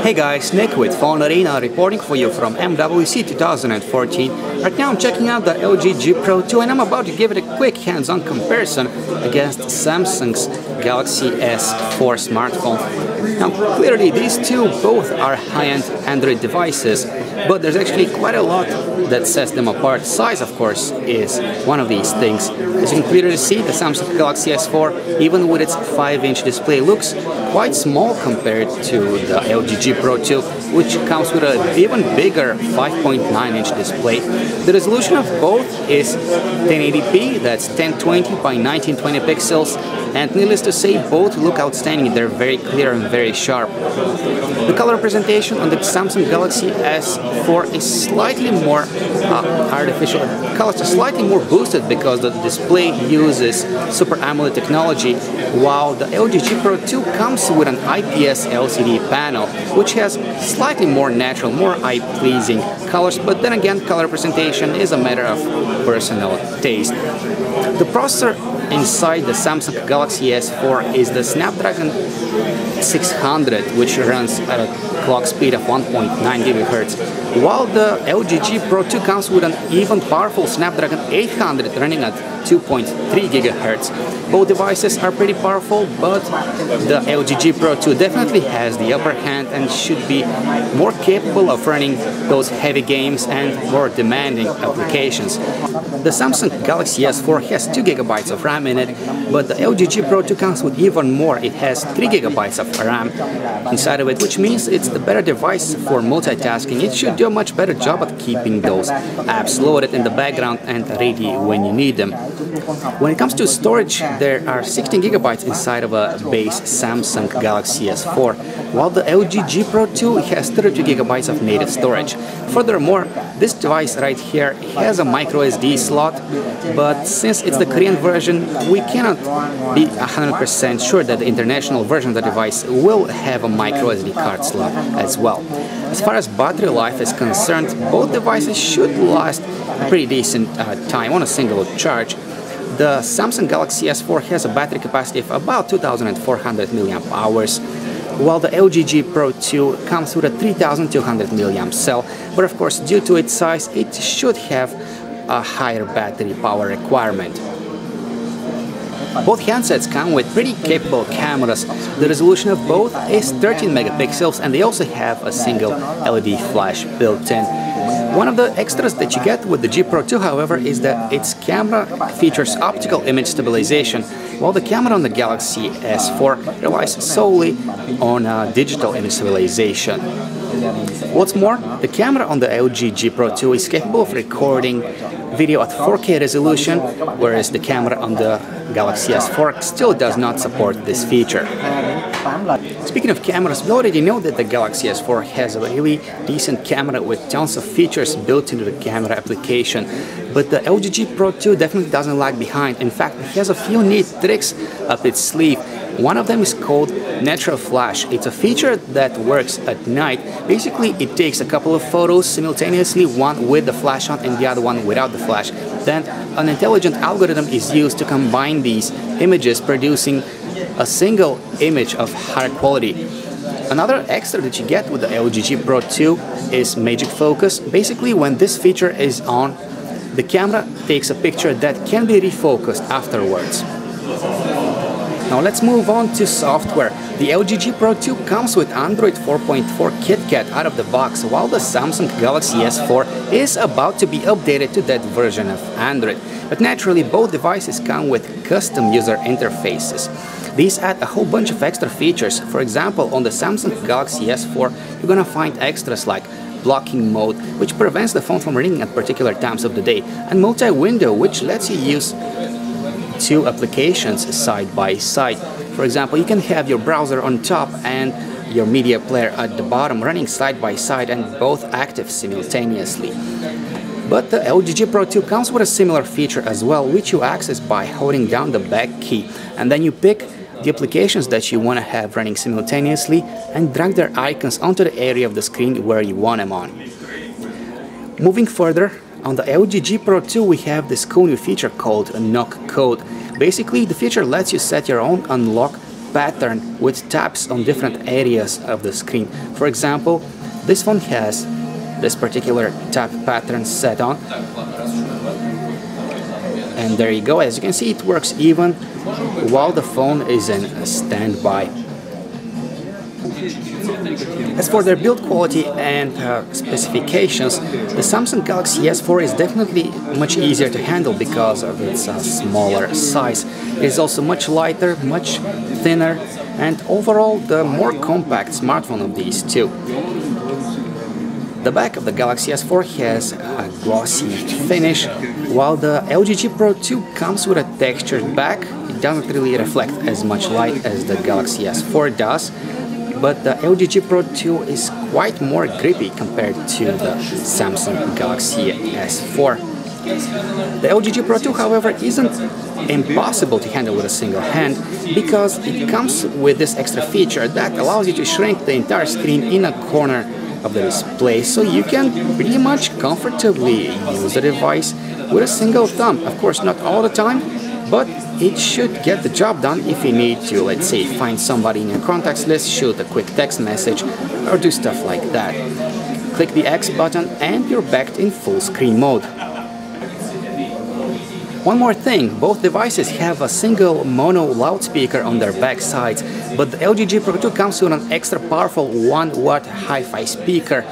Hey guys, Nick with PhoneArena reporting for you from MWC 2014. Right now I'm checking out the LG G Pro 2 and I'm about to give it a quick hands-on comparison against Samsung's Galaxy S4 smartphone. Now clearly these two both are high-end Android devices, but there's actually quite a lot that sets them apart. Size, of course, is one of these things. As you can clearly see, the Samsung Galaxy S4, even with its 5-inch display, looks quite small compared to the LG G Pro 2, which comes with an even bigger 5.9-inch display. The resolution of both is 1080p, that's 1020 by 1920 pixels, and needless to say, both look outstanding. They're very clear and very sharp. The color representation on the Samsung Galaxy S4 is slightly more artificial. The colors are slightly more boosted because the display uses Super AMOLED technology, while the LG G Pro 2 comes with an IPS LCD panel, which has slightly more natural, more eye-pleasing colors, but then again, color representation is a matter of personal taste. The processor inside the Samsung Galaxy S4 is the Snapdragon 600, which runs at a clock speed of 1.9 GHz, while the LG G Pro 2 comes with an even powerful Snapdragon 800 running at 2.3 GHz. Both devices are pretty powerful, but the LG G Pro 2 definitely has the upper hand and should be more capable of running those heavy games and more demanding applications. The Samsung Galaxy S4 has 2 GB of RAM in it, but the LG G Pro 2 comes with even more. It has 3 GB of RAM inside of it, which means it's the better device for multitasking. It should do a much better job at keeping those apps loaded in the background and ready when you need them. When it comes to storage, there are 16 GB inside of a base Samsung Galaxy S4, while the LG G Pro 2 has 32 GB of native storage. Furthermore, this device right here has a micro SD slot, but since it's the Korean version, we cannot be 100% sure that the international version of the device will have a micro SD card slot as well. As far as battery life is concerned, both devices should last a pretty decent time on a single charge. The Samsung Galaxy S4 has a battery capacity of about 2,400 mAh, while the LG G Pro 2 comes with a 3,200 mAh cell, but of course due to its size it should have a higher battery power requirement. Both handsets come with pretty capable cameras. The resolution of both is 13 megapixels and they also have a single LED flash built in. One of the extras that you get with the G Pro 2, however, is that its camera features optical image stabilization, while the camera on the Galaxy S4 relies solely on digital image stabilization. What's more, the camera on the LG G Pro 2 is capable of recording video at 4K resolution, whereas the camera on the Galaxy S4 still does not support this feature. Speaking of cameras, we already know that the Galaxy S4 has a really decent camera with tons of features built into the camera application, but the LG G Pro 2 definitely doesn't lag behind. In fact, it has a few neat tricks up its sleeve. One of them is called Natural Flash. It's a feature that works at night. Basically, it takes a couple of photos simultaneously, one with the flash on and the other one without the flash. Then an intelligent algorithm is used to combine these images, producing a single image of higher quality. Another extra that you get with the LG G Pro 2 is Magic Focus. Basically, when this feature is on, the camera takes a picture that can be refocused afterwards. Now let's move on to software. The LG G Pro 2 comes with Android 4.4 KitKat out of the box, while the Samsung Galaxy S4 is about to be updated to that version of Android. But naturally, both devices come with custom user interfaces. These add a whole bunch of extra features. For example, on the Samsung Galaxy S4, you're gonna find extras like blocking mode, which prevents the phone from ringing at particular times of the day, and multi-window, which lets you use 2 applications side by side. For example, you can have your browser on top and your media player at the bottom running side by side and both active simultaneously. But the LG G Pro 2 comes with a similar feature as well, which you access by holding down the back key, and then you pick the applications that you want to have running simultaneously and drag their icons onto the area of the screen where you want them on. Moving further, on the LG G Pro 2 we have this cool new feature called Knock Code. Basically, the feature lets you set your own unlock pattern with taps on different areas of the screen. For example, this phone has this particular tap pattern set on. And there you go, as you can see, it works even while the phone is in standby. As for their build quality and specifications, the Samsung Galaxy S4 is definitely much easier to handle because of its smaller size. It is also much lighter, much thinner, and overall the more compact smartphone of these two. The back of the Galaxy S4 has a glossy finish, while the LG G Pro 2 comes with a textured back. It doesn't really reflect as much light as the Galaxy S4 does, but the LG G Pro 2 is quite more grippy compared to the Samsung Galaxy S4. The LG G Pro 2, however, isn't impossible to handle with a single hand because it comes with this extra feature that allows you to shrink the entire screen in a corner of the display, so you can pretty much comfortably use the device with a single thumb. Of course, not all the time, but it should get the job done if you need to, let's say, find somebody in your contacts list, shoot a quick text message, or do stuff like that. Click the X button and you're back in full screen mode. One more thing, both devices have a single mono loudspeaker on their back sides, but the LG G Pro 2 comes with an extra powerful 1-watt hi-fi speaker,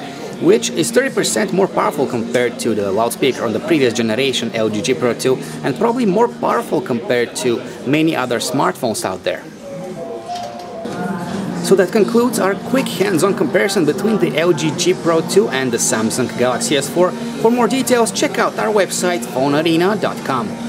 which is 30% more powerful compared to the loudspeaker on the previous generation LG G Pro 2, and probably more powerful compared to many other smartphones out there. So that concludes our quick hands-on comparison between the LG G Pro 2 and the Samsung Galaxy S4. For more details, check out our website, PhoneArena.com.